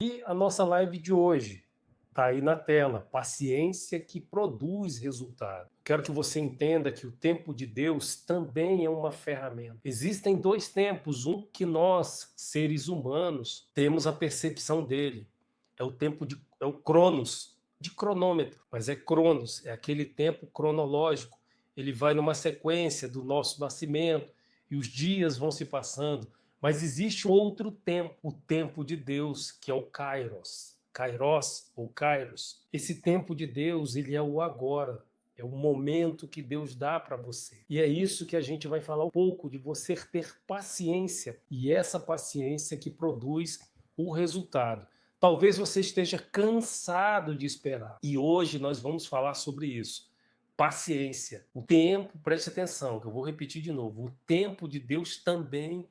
E a nossa live de hoje está aí na tela, paciência que produz resultado. Quero que você entenda que o tempo de Deus também é uma ferramenta. Existem dois tempos, um que nós, seres humanos, temos a percepção dele. É o Cronos, de cronômetro, mas é Cronos, é aquele tempo cronológico. Ele vai numa sequência do nosso nascimento e os dias vão se passando. Mas existe outro tempo, o tempo de Deus, que é o Kairos. Kairos ou Kairos. Esse tempo de Deus, ele é o agora. É o momento que Deus dá para você. E é isso que a gente vai falar um pouco, de você ter paciência. E essa paciência que produz o resultado. Talvez você esteja cansado de esperar. E hoje nós vamos falar sobre isso. Paciência. O tempo, preste atenção, que eu vou repetir de novo. O tempo de Deus também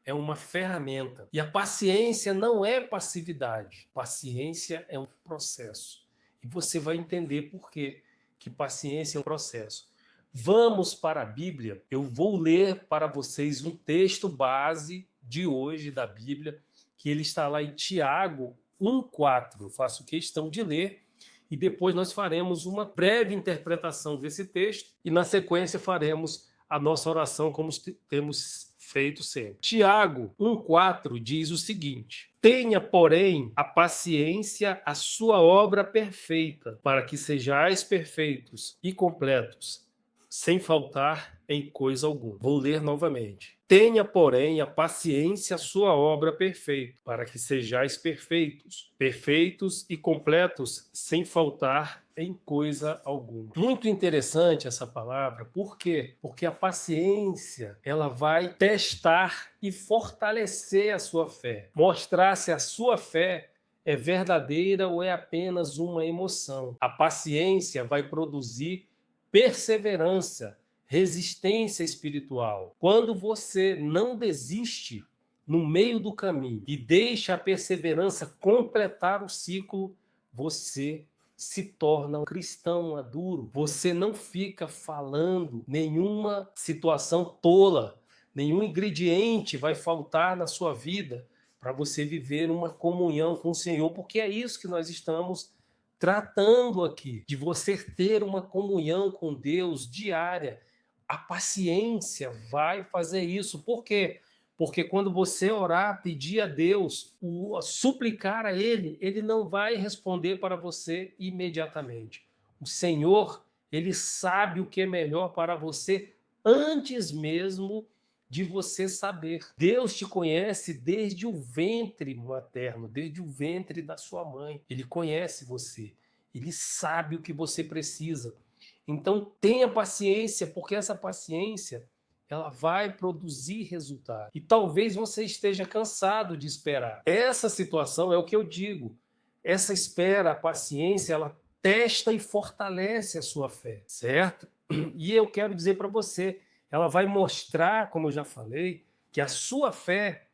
é uma ferramenta. E a paciência não é passividade. Paciência é um processo. E você vai entender por quê que paciência é um processo. Vamos para a Bíblia. Eu vou ler para vocês um texto base de hoje da Bíblia, que ele está lá em Tiago 1:4. Eu faço questão de ler e depois nós faremos uma breve interpretação desse texto e na sequência faremos a nossa oração como temos feito sempre. Tiago 1:4 diz o seguinte: tenha, porém, a paciência a sua obra perfeita, para que sejais perfeitos e completos, sem faltar em coisa alguma. Vou ler novamente. Tenha, porém, a paciência a sua obra perfeita, para que sejais perfeitos, perfeitos e completos, sem faltar em coisa alguma. Muito interessante essa palavra, por quê? Porque a paciência, ela vai testar e fortalecer a sua fé, mostrar se a sua fé é verdadeira ou é apenas uma emoção. A paciência vai produzir perseverança, resistência espiritual. Quando você não desiste no meio do caminho e deixa a perseverança completar o ciclo, você se torna um cristão maduro. Você não fica falando nenhuma situação tola, nenhum ingrediente vai faltar na sua vida para você viver uma comunhão com o Senhor, porque é isso que nós estamos tratando aqui, de você ter uma comunhão com Deus diária. A paciência vai fazer isso. Por quê? Porque quando você orar, pedir a Deus, suplicar a Ele, Ele não vai responder para você imediatamente. O Senhor, Ele sabe o que é melhor para você antes mesmo de você saber. Deus te conhece desde o ventre materno, desde o ventre da sua mãe. Ele conhece você. Ele sabe o que você precisa. Então tenha paciência, porque essa paciência ela vai produzir resultado. E talvez você esteja cansado de esperar. Essa situação é o que eu digo. Essa espera, a paciência, ela testa e fortalece a sua fé, certo? E eu quero dizer para você, ela vai mostrar, como eu já falei, que a sua fé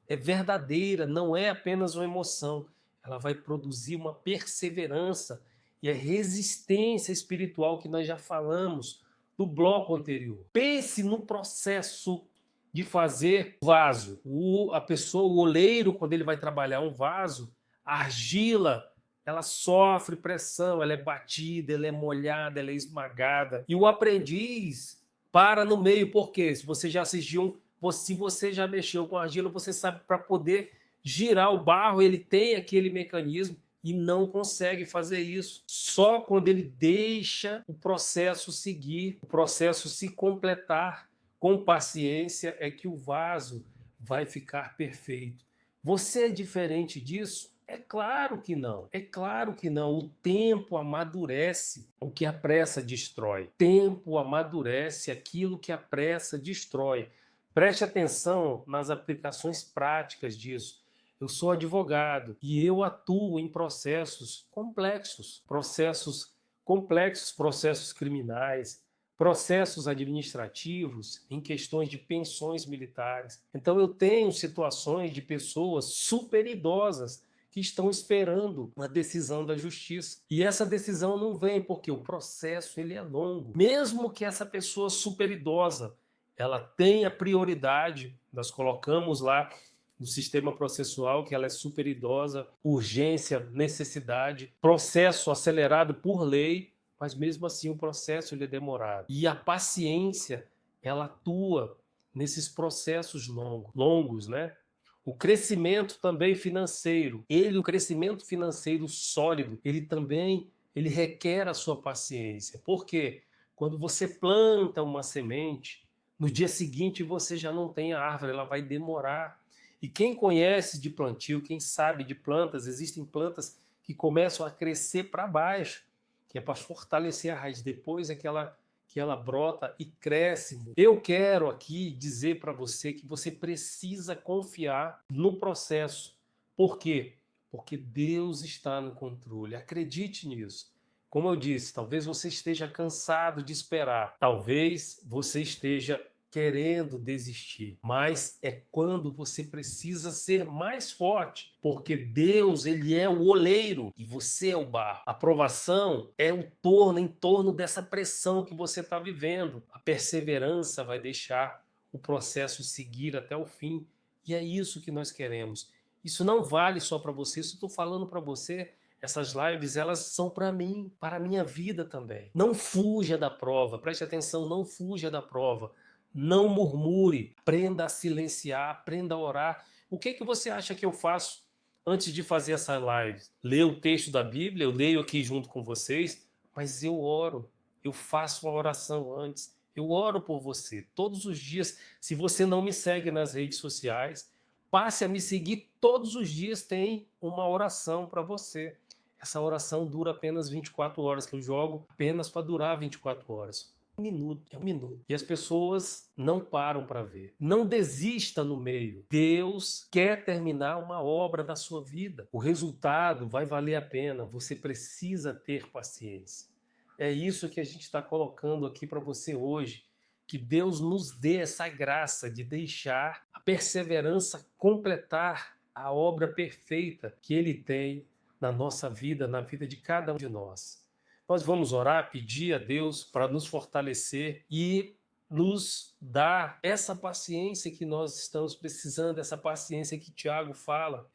é verdadeira, não é apenas uma emoção. Ela vai produzir uma perseverança e a resistência espiritual que nós já falamos no bloco anterior. Pense no processo de fazer vaso. A pessoa, o oleiro, quando ele vai trabalhar um vaso, a argila, ela sofre pressão, ela é batida, ela é molhada, ela é esmagada. E o aprendiz para no meio, porque se você já assistiu, se você já mexeu com argila, você sabe, para poder girar o barro, ele tem aquele mecanismo e não consegue fazer isso. Só quando ele deixa o processo seguir, o processo se completar com paciência, é que o vaso vai ficar perfeito. Você é diferente disso? É claro que não. É claro que não. O tempo amadurece o que a pressa destrói. O tempo amadurece aquilo que a pressa destrói. Preste atenção nas aplicações práticas disso. Eu sou advogado e eu atuo em processos complexos, processos criminais, processos administrativos, em questões de pensões militares. Então eu tenho situações de pessoas super idosas que estão esperando uma decisão da justiça. E essa decisão não vem porque o processo ele é longo. Mesmo que essa pessoa super idosa ela tenha prioridade, nós colocamos lá no sistema processual, que ela é super idosa, urgência, necessidade, processo acelerado por lei, mas mesmo assim o processo ele é demorado. E a paciência, ela atua nesses processos longos, né? O crescimento também financeiro, o crescimento financeiro sólido, ele requer a sua paciência. Por quê? Quando você planta uma semente, no dia seguinte você já não tem a árvore, ela vai demorar. E quem conhece de plantio, quem sabe de plantas, existem plantas que começam a crescer para baixo, que é para fortalecer a raiz. Depois é que ela brota e cresce. Eu quero aqui dizer para você que você precisa confiar no processo. Por quê? Porque Deus está no controle. Acredite nisso. Como eu disse, talvez você esteja cansado de esperar. Talvez você esteja querendo desistir, mas é quando você precisa ser mais forte, porque Deus, ele é o oleiro e você é o barro. A provação é em torno dessa pressão que você está vivendo. A perseverança vai deixar o processo seguir até o fim, e é isso que nós queremos. Isso não vale só para você, isso eu estou falando para você. Essas lives, elas são para mim, para a minha vida também. Não fuja da prova, preste atenção, não fuja da prova. Não murmure, aprenda a silenciar, aprenda a orar. O que você acha que eu faço antes de fazer essa live? Ler o texto da Bíblia, eu leio aqui junto com vocês, mas eu oro, eu faço uma oração antes, eu oro por você todos os dias. Se você não me segue nas redes sociais, passe a me seguir todos os dias, tem uma oração para você. Essa oração dura apenas 24 horas, que eu jogo apenas para durar 24 horas. É um minuto. E as pessoas não param para ver. Não desista no meio. Deus quer terminar uma obra da sua vida. O resultado vai valer a pena. Você precisa ter paciência. É isso que a gente está colocando aqui para você hoje. Que Deus nos dê essa graça de deixar a perseverança completar a obra perfeita que Ele tem na nossa vida, na vida de cada um de nós. Nós vamos orar, pedir a Deus para nos fortalecer e nos dar essa paciência que nós estamos precisando, essa paciência que Tiago fala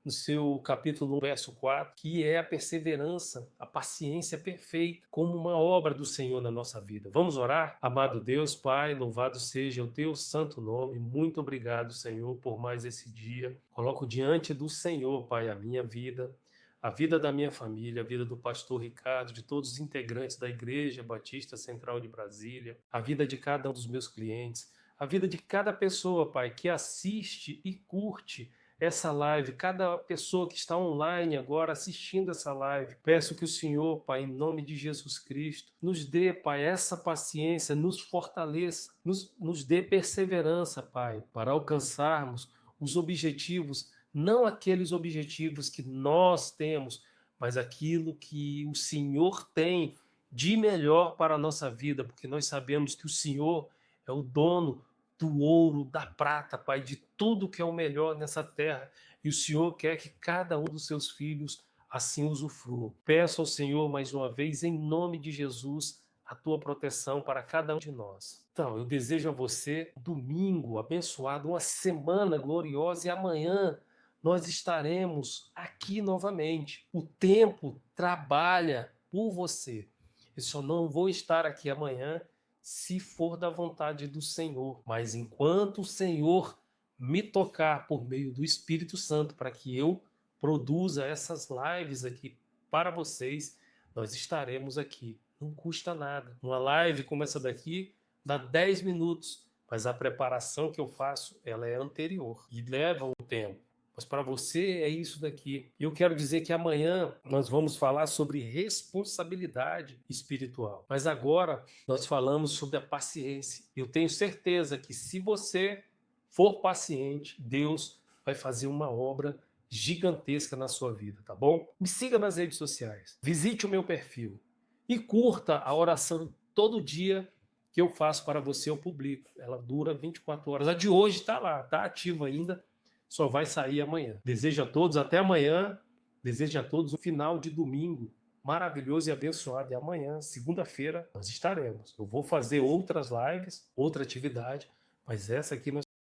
no seu capítulo 1, verso 4, que é a perseverança, a paciência perfeita, como uma obra do Senhor na nossa vida. Vamos orar? Amado Deus, Pai, louvado seja o teu santo nome. Muito obrigado, Senhor, por mais esse dia. Coloco diante do Senhor, Pai, a minha vida, a vida da minha família, a vida do pastor Ricardo, de todos os integrantes da Igreja Batista Central de Brasília, a vida de cada um dos meus clientes, a vida de cada pessoa, Pai, que assiste e curte essa live, cada pessoa que está online agora assistindo essa live. Peço que o Senhor, Pai, em nome de Jesus Cristo, nos dê, Pai, essa paciência, nos fortaleça, nos dê perseverança, Pai, para alcançarmos os objetivos, não aqueles objetivos que nós temos, mas aquilo que o Senhor tem de melhor para a nossa vida, porque nós sabemos que o Senhor é o dono do ouro, da prata, Pai, de tudo que é o melhor nessa terra. E o Senhor quer que cada um dos seus filhos assim usufrua. Peço ao Senhor mais uma vez, em nome de Jesus, a tua proteção para cada um de nós. Então, eu desejo a você um domingo abençoado, uma semana gloriosa, e amanhã nós estaremos aqui novamente. O tempo trabalha por você. Eu só não vou estar aqui amanhã se for da vontade do Senhor. Mas enquanto o Senhor me tocar por meio do Espírito Santo para que eu produza essas lives aqui para vocês, nós estaremos aqui. Não custa nada. Uma live como essa daqui dá 10 minutos, mas a preparação que eu faço, ela é anterior e leva um tempo. Mas para você é isso daqui. E eu quero dizer que amanhã nós vamos falar sobre responsabilidade espiritual. Mas agora nós falamos sobre a paciência. Eu tenho certeza que se você for paciente, Deus vai fazer uma obra gigantesca na sua vida, tá bom? Me siga nas redes sociais, visite o meu perfil e curta a oração todo dia que eu faço para você, eu publico. Ela dura 24 horas. A de hoje está lá, está ativa ainda. Só vai sair amanhã. Desejo a todos até amanhã. Desejo a todos um final de domingo maravilhoso e abençoado. E amanhã, segunda-feira, nós estaremos. Eu vou fazer outras lives, outra atividade, mas essa aqui nós